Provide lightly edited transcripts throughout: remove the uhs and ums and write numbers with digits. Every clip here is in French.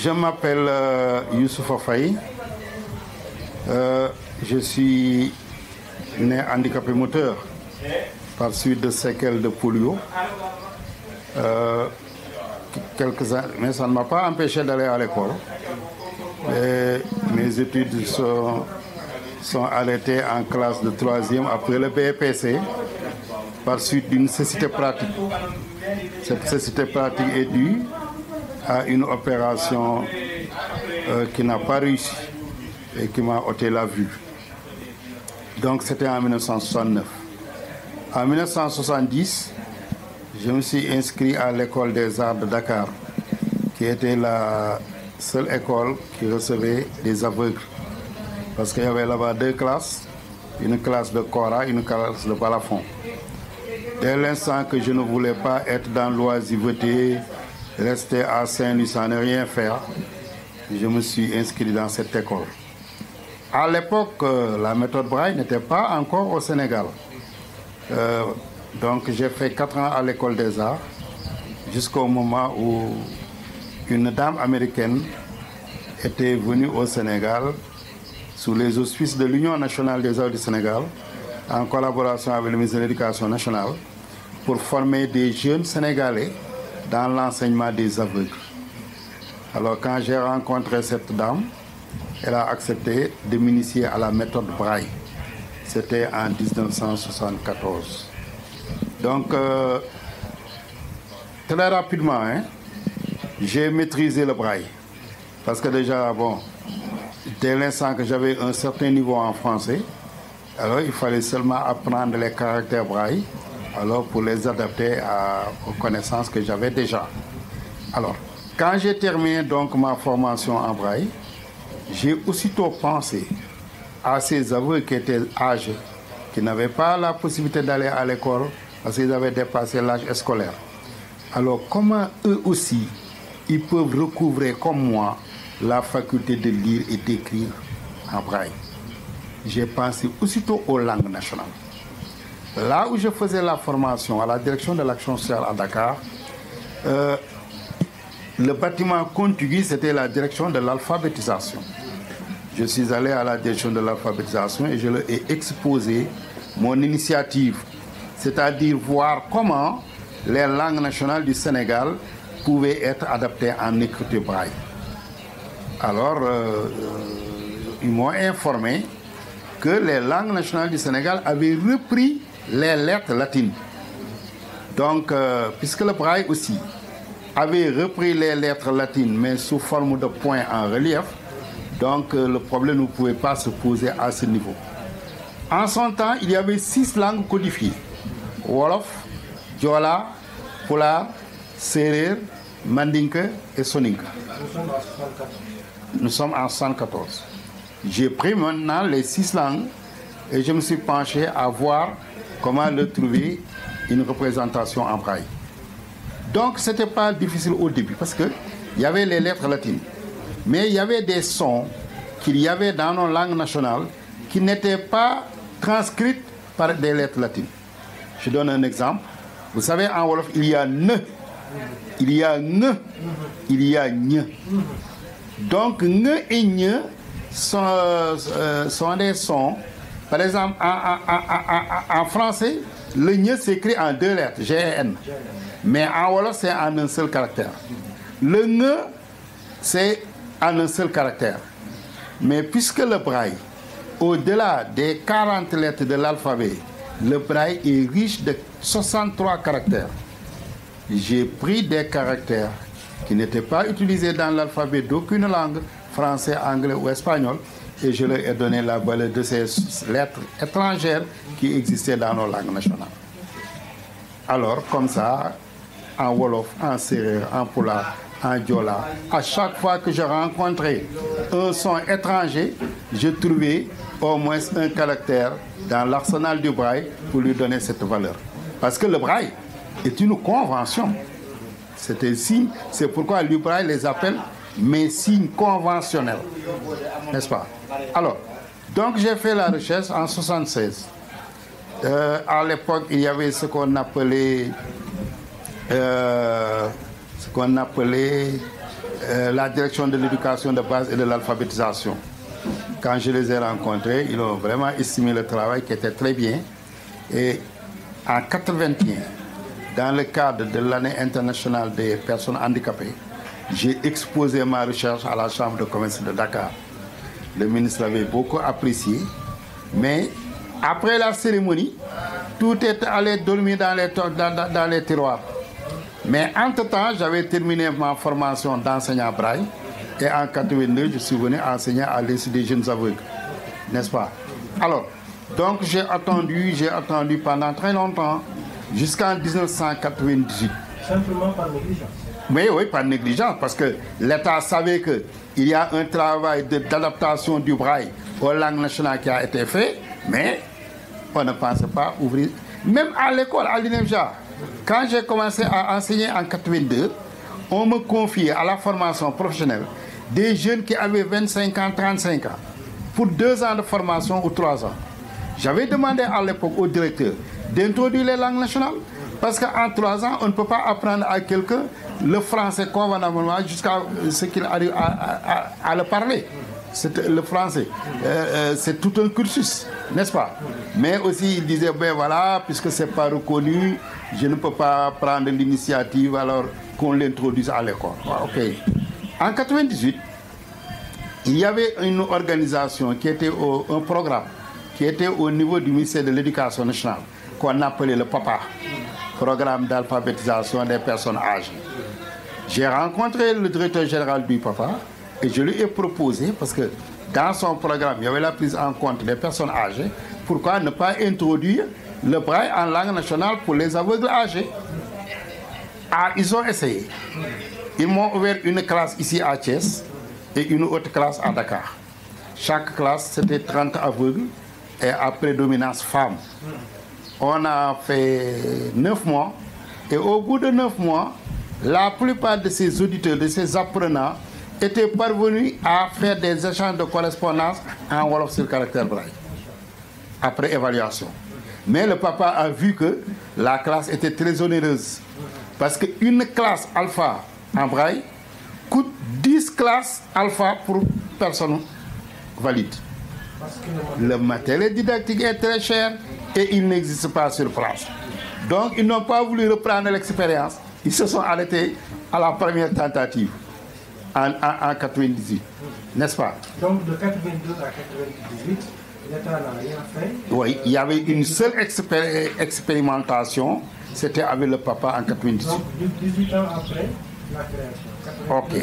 Je m'appelle Youssoupha Faye. Je suis né handicapé moteur par suite de séquelles de polio. Quelques années, mais ça ne m'a pas empêché d'aller à l'école. Mes études sont arrêtées en classe de 3e après le BPC par suite d'une cécité pratique. Cette cécité pratique est due à une opération qui n'a pas réussi et qui m'a ôté la vue. Donc c'était en 1969. En 1970, je me suis inscrit à l'école des arts de Dakar, qui était la seule école qui recevait des aveugles. Parce qu'il y avait là-bas 2 classes, une classe de kora, une classe de balafon. Dès l'instant que je ne voulais pas être dans l'oisiveté, rester à Saint-Louis sans ne rien faire, je me suis inscrit dans cette école. À l'époque, la méthode Braille n'était pas encore au Sénégal. Donc j'ai fait 4 ans à l'école des arts, jusqu'au moment où une dame américaine était venue au Sénégal sous les auspices de l'Union nationale des arts du Sénégal, en collaboration avec le ministère de l'Éducation nationale, pour former des jeunes Sénégalais dans l'enseignement des aveugles. Alors quand j'ai rencontré cette dame, elle a accepté de m'initier à la méthode Braille. C'était en 1974. Donc, très rapidement, j'ai maîtrisé le Braille. Parce que déjà, bon, dès l'instant que j'avais un certain niveau en français, alors il fallait seulement apprendre les caractères Braille, alors pour les adapter aux connaissances que j'avais déjà. Alors, quand j'ai terminé donc ma formation en Braille, j'ai aussitôt pensé à ces aveugles qui étaient âgés, qui n'avaient pas la possibilité d'aller à l'école parce qu'ils avaient dépassé l'âge scolaire. Alors comment eux aussi, ils peuvent recouvrer comme moi la faculté de lire et d'écrire en Braille? J'ai pensé aussitôt aux langues nationales. Là où je faisais la formation à la direction de l'action sociale à Dakar, le bâtiment contigu, c'était la direction de l'alphabétisation. Je suis allé à la direction de l'alphabétisation et je leur ai exposé mon initiative, c'est-à-dire voir comment les langues nationales du Sénégal pouvaient être adaptées en écriture Braille. Alors, ils m'ont informé que les langues nationales du Sénégal avaient repris les lettres latines. Donc, puisque le Braille aussi avait repris les lettres latines, mais sous forme de points en relief, donc le problème ne pouvait pas se poser à ce niveau. En son temps, il y avait 6 langues codifiées. Wolof, Diola, Pulaar, Serer, Mandinka et Soninka. Nous sommes en 1974. J'ai pris maintenant les 6 langues et je me suis penché à voir comment leur trouver une représentation en Braille. Donc ce n'était pas difficile au début parce qu'il y avait les lettres latines. Mais il y avait des sons qu'il y avait dans nos langues nationales qui n'étaient pas transcrites par des lettres latines. Je donne un exemple. Vous savez, en Wolof, il y a ne, il y a ne, il y a gne. Donc, ne et gne sont des sons. Par exemple, en français, le gne s'écrit en 2 lettres, G et N. Mais en Wolof, c'est en un seul caractère. Le ne, c'est en un seul caractère. Mais puisque le Braille, au-delà des 40 lettres de l'alphabet, le Braille est riche de 63 caractères. J'ai pris des caractères qui n'étaient pas utilisés dans l'alphabet d'aucune langue, français, anglais ou espagnol, et je leur ai donné la valeur de ces lettres étrangères qui existaient dans nos langues nationales. Alors, comme ça, en Wolof, en Serer, en Pulaar, en Diola, à chaque fois que je rencontrais un son étranger, je trouvais au moins un caractère dans l'arsenal du Braille pour lui donner cette valeur. Parce que le Braille est une convention. C'est un signe, c'est pourquoi le Braille les appelle mes signes conventionnels. N'est-ce pas? Alors, donc j'ai fait la recherche en 1976. À l'époque, il y avait ce qu'on appelait la direction de l'éducation de base et de l'alphabétisation. Quand je les ai rencontrés, ils ont vraiment estimé le travail qui était très bien. Et en 1981, dans le cadre de l'année internationale des personnes handicapées, j'ai exposé ma recherche à la Chambre de commerce de Dakar. Le ministre l'avait beaucoup apprécié, mais après la cérémonie, tout est allé dormir dans les tiroirs. Mais entre-temps, j'avais terminé ma formation d'enseignant braille et en 1982, je suis venu enseigner à l'Institut des jeunes aveugles, n'est-ce pas? Alors, donc j'ai attendu pendant très longtemps, jusqu'en 1998. Simplement par négligence? Oui, par négligence, parce que l'État savait qu'il y a un travail d'adaptation du braille aux langues nationales qui a été fait, mais on ne pensait pas ouvrir. Même à l'école, à l'INEFJA, quand j'ai commencé à enseigner en 82, on me confiait à la formation professionnelle des jeunes qui avaient 25 ans, 35 ans, pour 2 ans de formation ou 3 ans. J'avais demandé à l'époque au directeur d'introduire les langues nationales, parce qu'en 3 ans, on ne peut pas apprendre à quelqu'un le français convenablement jusqu'à ce qu'il arrive à le parler. Le français, c'est tout un cursus, n'est-ce pas? Mais aussi, il disait, ben voilà, puisque ce n'est pas reconnu, je ne peux pas prendre l'initiative alors qu'on l'introduise à l'école. Ok. En 1998, il y avait une organisation qui était un programme qui était au niveau du ministère de l'Éducation nationale, qu'on appelait le PAPA, Programme d'alphabétisation des personnes âgées. J'ai rencontré le directeur général du PAPA et je lui ai proposé, parce que dans son programme, il y avait la prise en compte des personnes âgées, pourquoi ne pas introduire le braille en langue nationale pour les aveugles âgés? Ah, ils ont essayé. Ils m'ont ouvert une classe ici à Thiès et une autre classe à Dakar. Chaque classe, c'était 30 aveugles et à prédominance femmes. On a fait 9 mois et au bout de 9 mois, la plupart de ces auditeurs, de ces apprenants, étaient parvenus à faire des échanges de correspondance en wolof sur caractère braille, après évaluation. Mais le papa a vu que la classe était très onéreuse, parce qu'une classe alpha en braille coûte 10 classes alpha pour personnes valides. Le matériel didactique est très cher et il n'existe pas sur place. Donc ils n'ont pas voulu reprendre l'expérience. Ils se sont arrêtés à la première tentative en 98, n'est-ce pas? Donc de 92 à 98, l'État n'a rien fait? Oui, il y avait une seule expérimentation, c'était avec le papa en 98. Donc 18 ans après la création? Ok,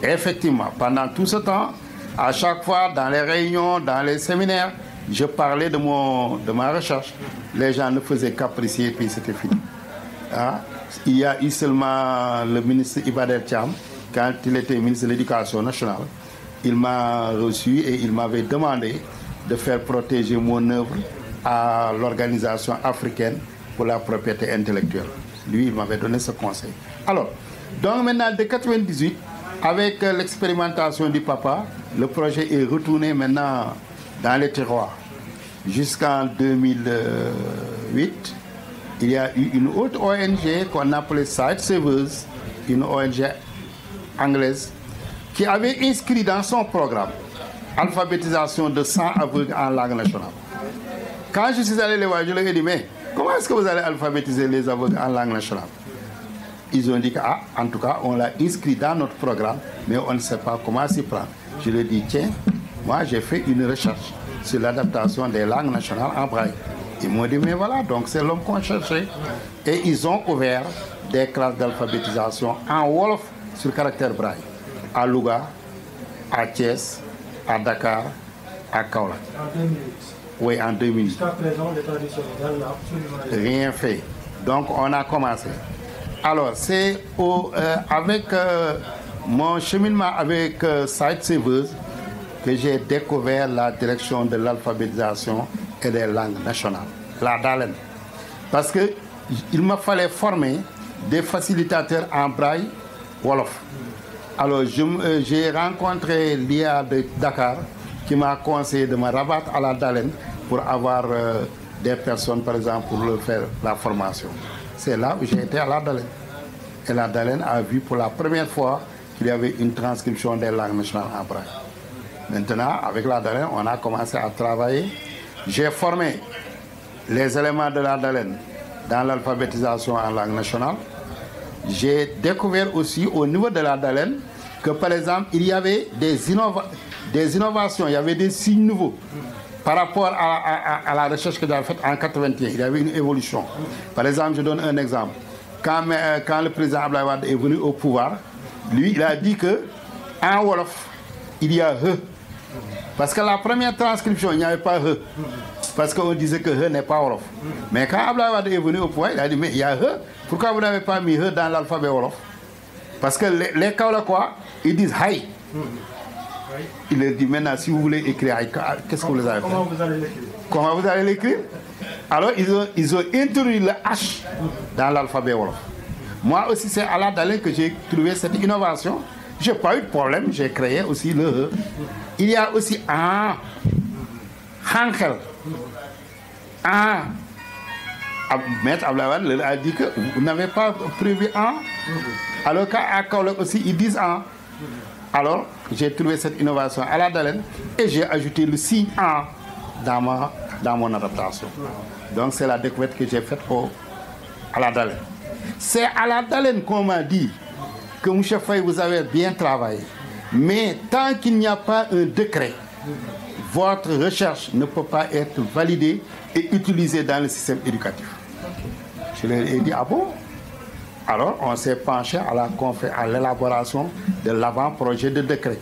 effectivement, pendant tout ce temps, à chaque fois dans les réunions, dans les séminaires, je parlais de ma recherche. Les gens ne faisaient qu'apprécier et puis c'était fini. Hein? Il y a eu seulement le ministre Ibader Thiam, quand il était ministre de l'Éducation nationale, il m'a reçu et il m'avait demandé de faire protéger mon œuvre à l'Organisation africaine pour la propriété intellectuelle. Lui, il m'avait donné ce conseil. Alors, donc maintenant, de 98, avec l'expérimentation du papa, le projet est retourné maintenant dans les tiroirs. Jusqu'en 2008, il y a eu une autre ONG qu'on appelait Sightsavers, une ONG anglaise, qui avait inscrit dans son programme alphabétisation de 100 aveugles en langue nationale. Quand je suis allé les voir, je leur ai dit, mais comment est-ce que vous allez alphabétiser les aveugles en langue nationale? Ils ont dit qu'en tout cas, on l'a inscrit dans notre programme, mais on ne sait pas comment s'y prendre. Je leur ai dit, tiens, moi j'ai fait une recherche sur l'adaptation des langues nationales en braille. Ils m'ont dit, mais voilà, donc c'est l'homme qu'on cherchait. Et ils ont ouvert des classes d'alphabétisation en wolof sur caractère braille. À Louga, à Thiès, à Dakar, à Kaolack. En 2008? Oui, en 2008. Jusqu'à présent, l'État du Sénégal n'a absolument rien fait. Donc on a commencé. Alors c'est avec mon cheminement avec Sightsavers que j'ai découvert la direction de l'alphabétisation et des langues nationales, la DALEN. Parce qu'il me fallait former des facilitateurs en braille wolof. Alors j'ai rencontré l'IA de Dakar qui m'a conseillé de me rabattre à la DALEN pour avoir des personnes, par exemple, pour leur faire la formation. C'est là où j'ai été à la DALEN. Et la DALEN a vu pour la première fois qu'il y avait une transcription des langues nationales en braille. Maintenant, avec la Dalen, on a commencé à travailler. J'ai formé les éléments de la Dalen dans l'alphabétisation en langue nationale. J'ai découvert aussi au niveau de la Dalen que, par exemple, il y avait des innovations, il y avait des signes nouveaux. Par rapport à la recherche que j'avais faite en 81, il y avait une évolution. Par exemple, je donne un exemple. Quand le président Abdoulaye Wade est venu au pouvoir, lui, il a dit qu'en Wolof, il y a He. Parce que la première transcription, il n'y avait pas He. Parce qu'on disait que He n'est pas Wolof. Mais quand Abdoulaye Wade est venu au pouvoir, il a dit, mais il y a He. Pourquoi vous n'avez pas mis He dans l'alphabet Wolof? Parce que les Kaolackois, ils disent Hay. Il leur dit maintenant, si vous voulez écrire Hay, qu'est-ce que vous allez faire? Comment vous allez l'écrire? Comment vous allez l'écrire? Alors, ils ont introduit le H dans l'alphabet Wolof. Moi aussi, c'est à la Dalen que j'ai trouvé cette innovation. Je n'ai pas eu de problème, j'ai créé aussi le E. Il y a aussi un Hankel. Un. Maître Abdoulaye Wade a dit que vous n'avez pas prévu un. Alors qu'à Kaolack aussi, ils disent un. Alors, j'ai trouvé cette innovation à la Dalen et j'ai ajouté le signe un dans mon adaptation. Donc, c'est la découverte que j'ai faite à la Dalen. C'est à la Dalen qu'on m'a dit que M. Faye, vous avez bien travaillé. Mais tant qu'il n'y a pas un décret, votre recherche ne peut pas être validée et utilisée dans le système éducatif. Je leur ai dit, ah bon? Alors, on s'est penché à l'élaboration de l'avant-projet de décret.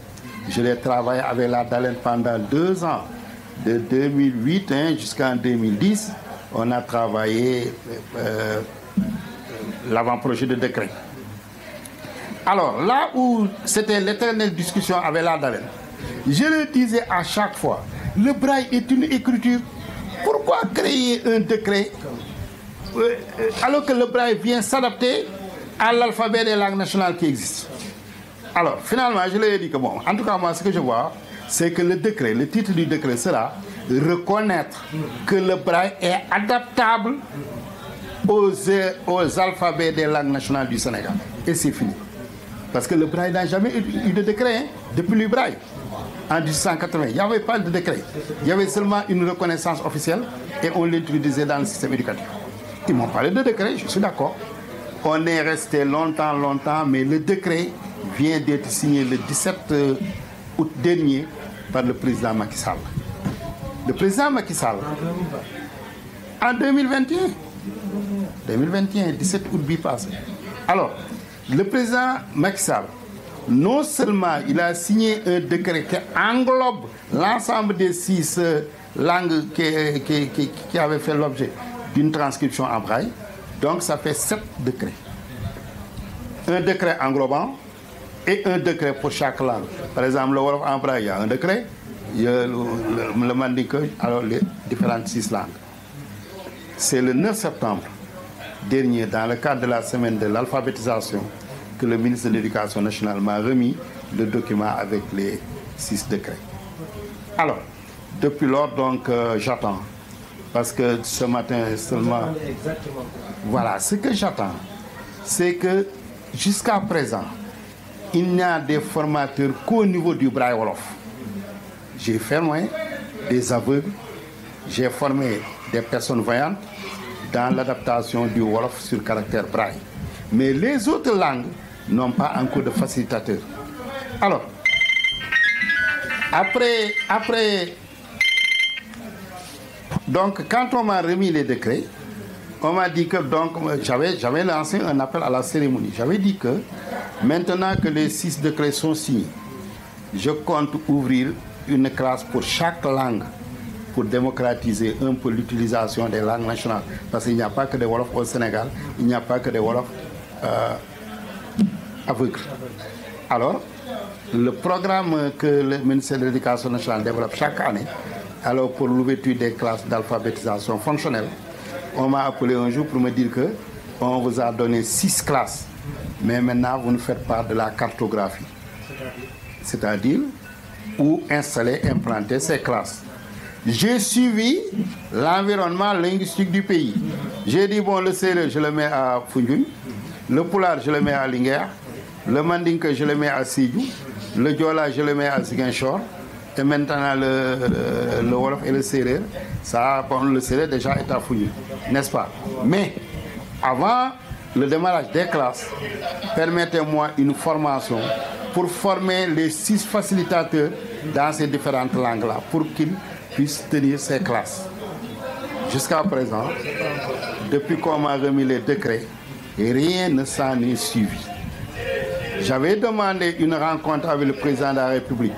Je l'ai travaillé avec la Dalen pendant 2 ans, de 2008 jusqu'en 2010. On a travaillé l'avant-projet de décret. Alors, là où c'était l'éternelle discussion avec la Dalen, je le disais à chaque fois, le braille est une écriture. Pourquoi créer un décret alors que le braille vient s'adapter à l'alphabet des langues nationales qui existent? Alors, finalement, je lui ai dit que bon, en tout cas, moi, ce que je vois, c'est que le décret, le titre du décret sera reconnaître que le braille est adaptable aux alphabets des langues nationales du Sénégal. Et c'est fini. Parce que le braille n'a jamais eu de décret, depuis le braille. En 1880, il n'y avait pas de décret. Il y avait seulement une reconnaissance officielle et on l'introduisait dans le système éducatif. Ils m'ont parlé de décret, je suis d'accord. On est resté longtemps, mais le décret vient d'être signé le 17 août dernier par le président Macky Sall. Le président Macky Sall, en 2021, 17 août bipassé. Alors, le président Macky Sall, non seulement il a signé un décret qui englobe l'ensemble des 6 langues qui avaient fait l'objet d'une transcription en braille, donc ça fait 7 décrets. Un décret englobant et un décret pour chaque langue. Par exemple, le Wolof en braille, il y a un décret, il y a le Mandinka, alors les différentes 6 langues. C'est le 9 septembre dernier, dans le cadre de la semaine de l'alphabétisation, que le ministre de l'Éducation nationale m'a remis le document avec les 6 décrets. Alors, depuis lors, donc, j'attends. Parce que ce matin seulement... Voilà, ce que j'attends, c'est que jusqu'à présent, il n'y a des formateurs qu'au niveau du braille Wolof. J'ai formé des aveugles, j'ai formé des personnes voyantes dans l'adaptation du Wolof sur caractère braille. Mais les autres langues n'ont pas encore de facilitateur. Alors, après, donc quand on m'a remis les décrets, on m'a dit que donc j'avais lancé un appel à la cérémonie. J'avais dit que maintenant que les 6 décrets sont signés, je compte ouvrir une classe pour chaque langue pour démocratiser un peu l'utilisation des langues nationales. Parce qu'il n'y a pas que des Wolofs au Sénégal, il n'y a pas que des Wolofs aveugles. Alors, le programme que le ministère de l'Éducation nationale développe chaque année, alors pour l'ouverture des classes d'alphabétisation fonctionnelle, on m'a appelé un jour pour me dire que on vous a donné 6 classes, mais maintenant vous ne faites pas de la cartographie. C'est-à-dire où installer, implanter ces classes. J'ai suivi l'environnement linguistique du pays. J'ai dit, bon, le Sérère, je le mets à Foundiougne, le Poulard, je le mets à Linguère, Le Mandinka, je le mets à Sidiou. Le Diola, je le mets à Ziguinchor. Et maintenant, le Wolof et le Sérère, ça, bon, le Sérère déjà est à fouiller, n'est-ce pas? Mais avant le démarrage des classes, permettez-moi une formation pour former les 6 facilitateurs dans ces différentes langues-là, pour qu'ils puissent tenir ces classes. Jusqu'à présent, depuis qu'on m'a remis les décrets, rien ne s'en est suivi. J'avais demandé une rencontre avec le président de la République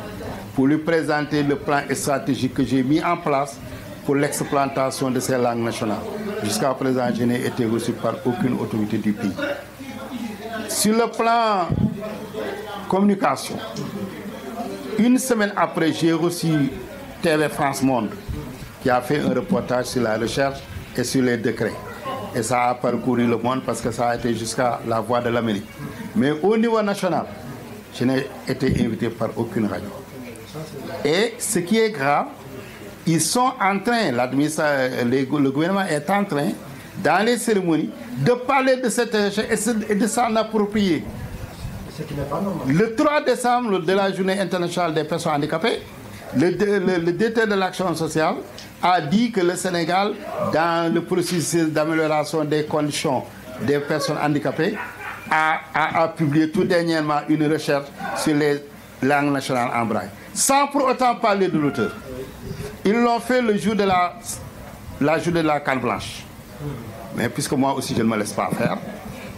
pour lui présenter le plan stratégique que j'ai mis en place pour l'explantation de ces langues nationales. Jusqu'à présent, je n'ai été reçu par aucune autorité du pays. Sur le plan communication, une semaine après, j'ai reçu TV France Monde qui a fait un reportage sur la recherche et sur les décrets. Et ça a parcouru le monde parce que ça a été jusqu'à la Voix de l'Amérique. Mais au niveau national, je n'ai été invité par aucune radio. Et ce qui est grave, ils sont en train, le gouvernement est en train, dans les cérémonies, de parler de cette recherche et de s'en approprier. Ce qui n'est pas normal. Le 3 décembre de la Journée internationale des personnes handicapées, le directeur de l'action sociale a dit que le Sénégal, dans le processus d'amélioration des conditions des personnes handicapées, a publié tout dernièrement une recherche sur les langues nationales en braille, sans pour autant parler de l'auteur. Ils l'ont fait le jour de la journée de la canne blanche. Mais puisque moi aussi je ne me laisse pas faire,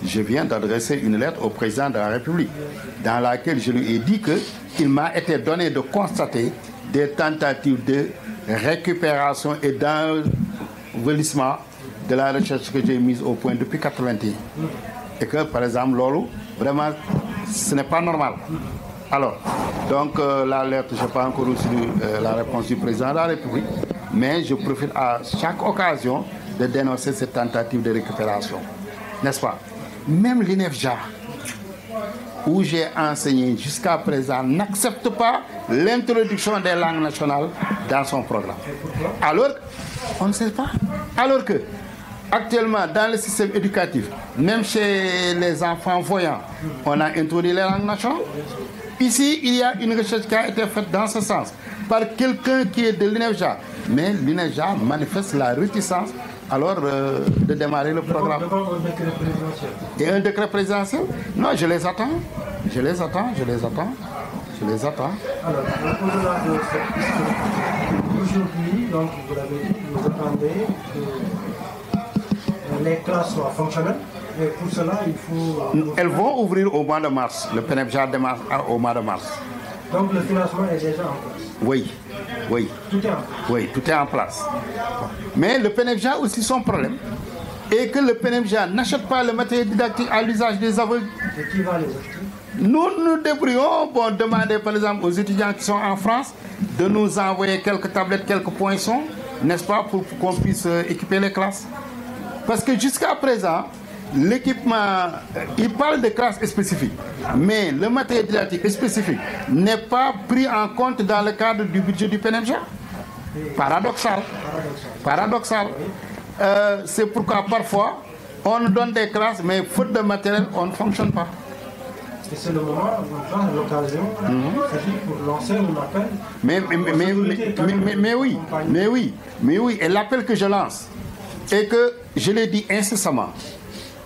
je viens d'adresser une lettre au président de la République dans laquelle je lui ai dit qu'il m'a été donné de constater des tentatives de récupération et d'envahissement de la recherche que j'ai mise au point depuis 1981. Et que, par exemple, Lolo, vraiment, ce n'est pas normal. Alors, donc, la lettre, je n'ai pas encore reçu la réponse du président de la République, mais je profite à chaque occasion de dénoncer cette tentative de récupération. N'est-ce pas? Même l'INEFJA, où j'ai enseigné jusqu'à présent, n'accepte pas l'introduction des langues nationales dans son programme. Alors, on ne sait pas. Alors que, actuellement, dans le système éducatif, même chez les enfants voyants, on a introduit les langues nationales. Ici, il y a une recherche qui a été faite dans ce sens par quelqu'un qui est de l'INEFJA. Mais l'INEFJA manifeste la réticence alors de démarrer le programme. Devant un décret présidentiel. Et un décret présidentiel? Non, je les attends. Je les attends, je les attends. Je les attends. Alors, au-delà de cette histoire, aujourd'hui, donc vous l'avez dit, vous attendez que les classes soient fonctionnelles. Et pour cela, il faut... Elles vont ouvrir au mois de mars. Le PNFJA démarre au mois de mars. Donc le financement est déjà en place. Oui, oui. Tout est en place. Oui, tout est en place. Mais le PNFJA a aussi son problème. Et que le PNFJA n'achète pas le matériel didactique à l'usage des aveugles. Et qui va les acheter? Nous nous débrouillons pour demander par exemple aux étudiants qui sont en France de nous envoyer quelques tablettes, quelques poinçons, n'est-ce pas, pour qu'on puisse équiper les classes. Parce que jusqu'à présent, l'équipement, il parle de classes spécifiques, mais le matériel didactique spécifique n'est pas pris en compte dans le cadre du budget du PNFJA. Paradoxal. Paradoxal. C'est pourquoi parfois, on nous donne des classes, mais faute de matériel, on ne fonctionne pas. Et c'est le moment, l'occasion, pour lancer un appel. Mais oui, et l'appel que je lance, et que je l'ai dit incessamment,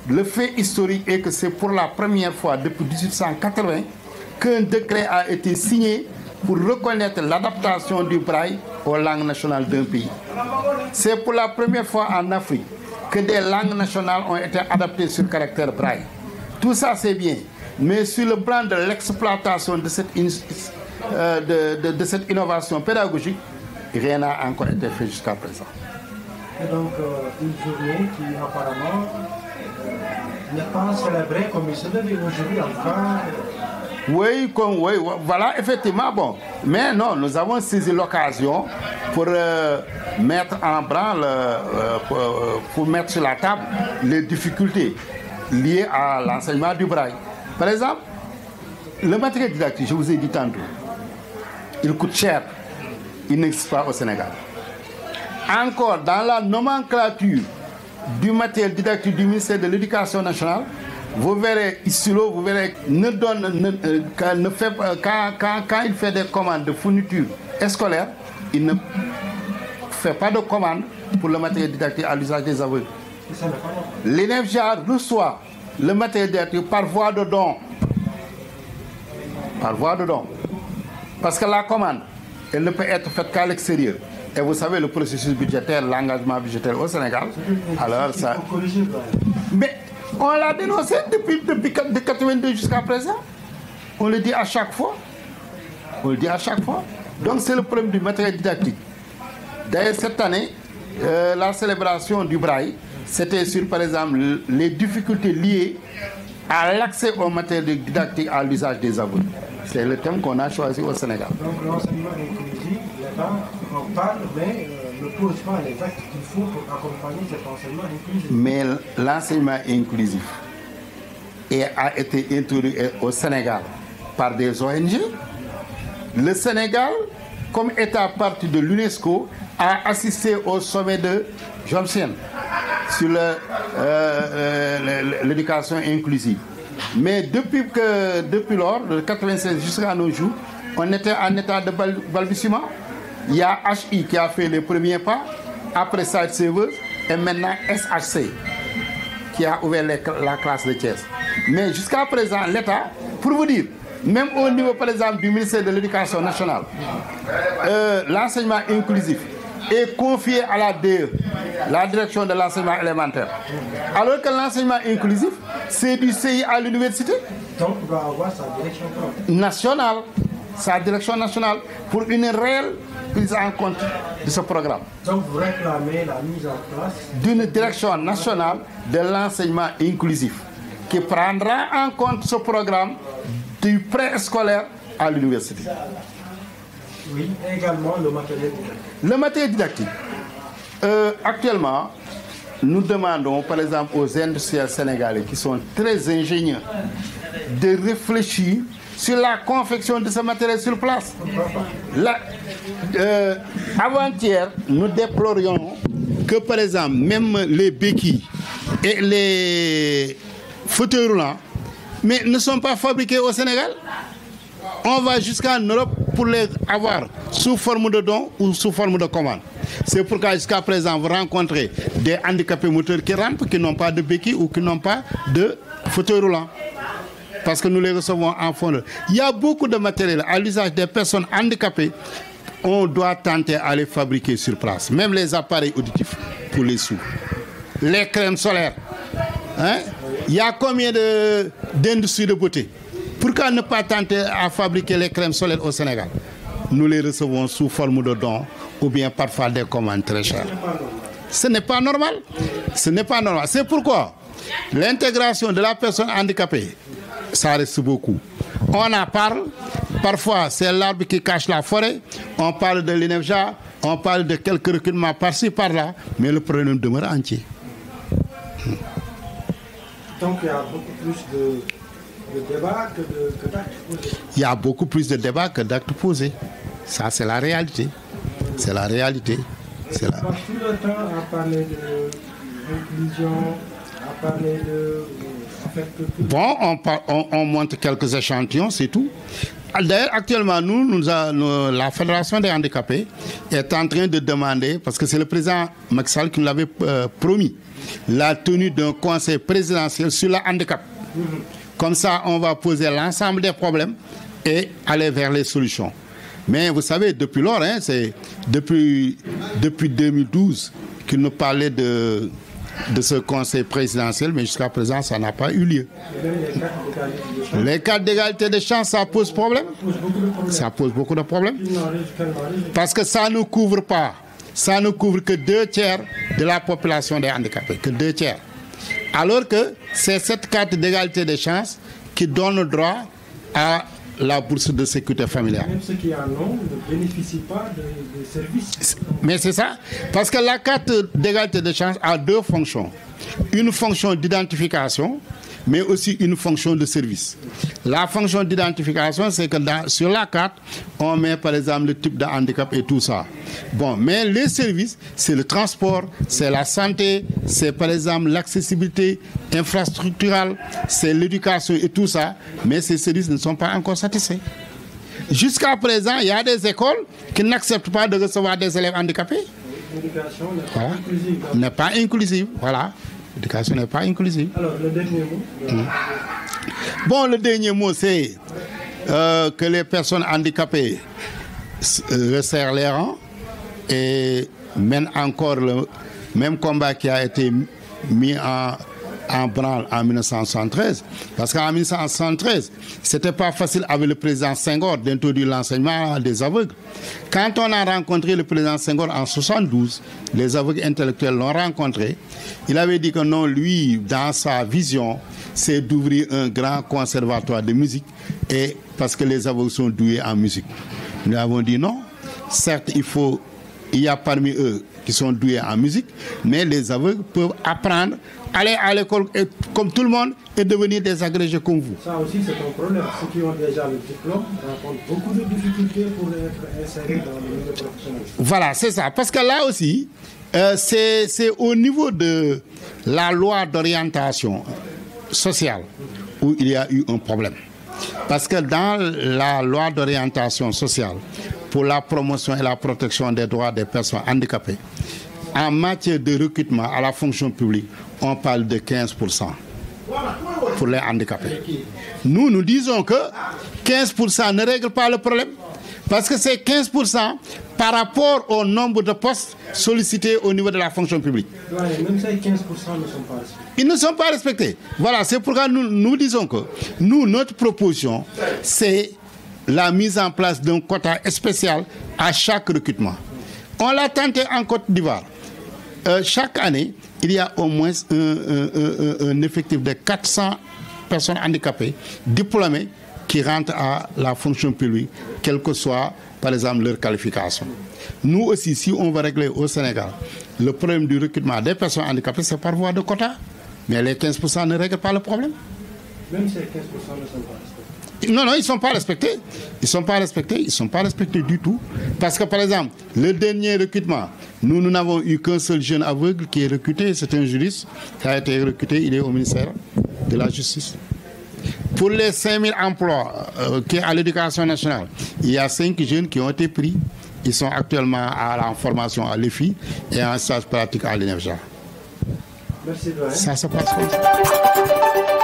le fait historique est que c'est pour la première fois depuis 1880 qu'un décret a été signé pour reconnaître l'adaptation du braille aux langues nationales d'un pays. C'est pour la première fois en Afrique que des langues nationales ont été adaptées sur caractère braille. Tout ça c'est bien, mais sur le plan de l'exploitation de cette innovation pédagogique, rien n'a encore été fait jusqu'à présent. Et donc une journée qui apparemment n'est pas célébrée comme il se devait aujourd'hui en cas. Oui, voilà, effectivement, bon. Mais non, nous avons saisi l'occasion pour mettre en branle, pour mettre sur la table les difficultés liées à l'enseignement du braille. Par exemple, le matériel didactique, je vous ai dit tantôt, il coûte cher, il n'existe pas au Sénégal. Encore, dans la nomenclature du matériel didactique du ministère de l'Éducation nationale, vous verrez Stylo, vous verrez, quand il fait des commandes de fourniture scolaire, il ne fait pas de commande pour le matériel didactique à l'usage des aveugles. L'INEFJA reçoit le matériel didactique par voie de don. Par voie de don. Parce que la commande, elle ne peut être faite qu'à l'extérieur. Et vous savez, le processus budgétaire, l'engagement budgétaire au Sénégal, alors ça... Mais on l'a dénoncé depuis 1982 jusqu'à présent. On le dit à chaque fois. On le dit à chaque fois. Donc c'est le problème du matériel didactique. D'ailleurs, cette année, la célébration du Braille, c'était sur, par exemple, les difficultés liées à l'accès au matériel didactique à l'usage des aveugles. C'est le thème qu'on a choisi au Sénégal. Donc l'enseignement inclusif, l'État en parle, mais ne pose pas les actes qu'il faut pour accompagner cet enseignement inclusif. Mais l'enseignement inclusif a été introduit au Sénégal par des ONG. Le Sénégal, comme État partie de l'UNESCO, a assisté au sommet de Jomsien sur l'éducation inclusive. Mais depuis lors, de 1996 jusqu'à nos jours, on était en état de balbutiement. Il y a HI qui a fait les premiers pas, après Side Savers, et maintenant SHC qui a ouvert la classe de Thiès. Mais jusqu'à présent, l'État, pour vous dire, même au niveau par exemple du ministère de l'Éducation nationale, l'enseignement inclusif est confié à la DE, la direction de l'enseignement élémentaire. Alors que l'enseignement inclusif, c'est du CI à l'université. Donc il va avoir sa direction nationale, sa direction nationale, pour une réelle prise en compte de ce programme. Donc vous réclamez la mise en place d'une direction nationale de l'enseignement inclusif qui prendra en compte ce programme du préscolaire à l'université. Oui, et également le matériel didactique. Le matériel didactique. Actuellement, nous demandons par exemple aux industriels sénégalais qui sont très ingénieux de réfléchir sur la confection de ce matériel sur place. Avant-hier, nous déplorions que par exemple, même les béquilles et les fauteuils roulants mais ne sont pas fabriqués au Sénégal. On va jusqu'en Europe pour les avoir sous forme de dons ou sous forme de commande. C'est pourquoi jusqu'à présent, vous rencontrez des handicapés moteurs qui rampent, qui n'ont pas de béquilles ou qui n'ont pas de fauteuil roulant. Parce que nous les recevons en fond. Il y a beaucoup de matériel à l'usage des personnes handicapées. On doit tenter à les fabriquer sur place. Même les appareils auditifs pour les sourds. Les crèmes solaires. Hein? Il y a combien d'industries de beauté? Pourquoi ne pas tenter à fabriquer les crèmes solaires au Sénégal? Nous les recevons sous forme de dons ou bien parfois des commandes très chères. Ce n'est pas normal. Ce n'est pas normal. C'est pourquoi l'intégration de la personne handicapée, ça reste beaucoup. On en parle. Parfois, c'est l'arbre qui cache la forêt. On parle de l'INEFJA. On parle de quelques reculements par-ci, par-là. Mais le problème demeure entier. Donc, il y a beaucoup plus de débats que d'actes posés. Il y a beaucoup plus de débats que d'actes posés. Ça, c'est la réalité. C'est la réalité. On passe tout le temps à parler d'inclusion, à parler de... Bon, on montre quelques échantillons, c'est tout. D'ailleurs, actuellement, la Fédération des handicapés est en train de demander, parce que c'est le président Macky Sall qui nous l'avait promis, la tenue d'un conseil présidentiel sur le handicap. Comme ça, on va poser l'ensemble des problèmes et aller vers les solutions. Mais vous savez, depuis lors, hein, c'est depuis 2012 qu'il nous parlait de ce conseil présidentiel, mais jusqu'à présent, ça n'a pas eu lieu. Les cadres d'égalité des chances, ça pose problème. Ça pose beaucoup de problèmes. Parce que ça ne couvre pas. Ça ne couvre que 2/3 de la population des handicapés. Que 2/3. Alors que c'est cette carte d'égalité des chances qui donne le droit à la bourse de sécurité familiale. Même ceux qui en ont ne bénéficient pas des services. Mais c'est ça. Parce que la carte d'égalité des chances a deux fonctions. Une fonction d'identification, mais aussi une fonction de service. La fonction d'identification, c'est que sur la carte, on met par exemple le type de handicap et tout ça. Bon, mais les services, c'est le transport, c'est la santé, c'est par exemple l'accessibilité infrastructurelle, c'est l'éducation et tout ça, mais ces services ne sont pas encore satisfaits. Jusqu'à présent, il y a des écoles qui n'acceptent pas de recevoir des élèves handicapés. L'éducation n'est pas Voilà. inclusive. N'est pas inclusive, voilà. L'éducation n'est pas inclusive. Alors, le dernier mot. Bon, le dernier mot, c'est que les personnes handicapées resserrent les rangs et mènent encore le même combat qui a été mis en branle en 1973. Parce qu'en 1973, ce n'était pas facile avec le président Senghor d'introduire l'enseignement des aveugles. Quand on a rencontré le président Senghor en 1972, les aveugles intellectuels l'ont rencontré. Il avait dit que non, lui, dans sa vision, c'est d'ouvrir un grand conservatoire de musique, et parce que les aveugles sont doués en musique. Nous avons dit non. Certes, il y a parmi eux qui sont doués en musique, mais les aveugles peuvent apprendre, aller à l'école comme tout le monde et devenir des agrégés comme vous. Ça aussi, c'est un problème. Ceux qui ont déjà le diplôme rencontrent beaucoup de difficultés pour être insérés dans le milieu professionnel. Voilà, c'est ça. Parce que là aussi, c'est au niveau de la loi d'orientation sociale où il y a eu un problème. Parce que dans la loi d'orientation sociale pour la promotion et la protection des droits des personnes handicapées, en matière de recrutement à la fonction publique, on parle de 15% pour les handicapés. Nous disons que 15% ne règle pas le problème, parce que c'est 15% par rapport au nombre de postes sollicités au niveau de la fonction publique. Même ces 15% ne sont pas respectés. Ils ne sont pas respectés. Voilà, c'est pourquoi nous disons que notre proposition, c'est la mise en place d'un quota spécial à chaque recrutement. On l'a tenté en Côte d'Ivoire. Chaque année, il y a au moins un effectif de 400 personnes handicapées, diplômées, qui rentrent à la fonction publique, quelle que soit, par exemple, leur qualification. Nous aussi, si on veut régler au Sénégal le problème du recrutement des personnes handicapées, c'est par voie de quota. Mais les 15% ne règlent pas le problème. Même ces 15% ne sont pas respectés. Non, ils ne sont pas respectés. Ils ne sont pas respectés. Ils ne sont pas respectés du tout. Parce que, par exemple, le dernier recrutement, nous n'avons eu qu'un seul jeune aveugle qui est recruté. C'est un juriste qui a été recruté. Il est au ministère de la Justice. Pour les 5000 emplois qui à l'éducation nationale, il y a 5 jeunes qui ont été pris. Ils sont actuellement en formation à l'EFI et en stage pratique à l'INEFJA. Merci, doyen. Ça se passe comme ça.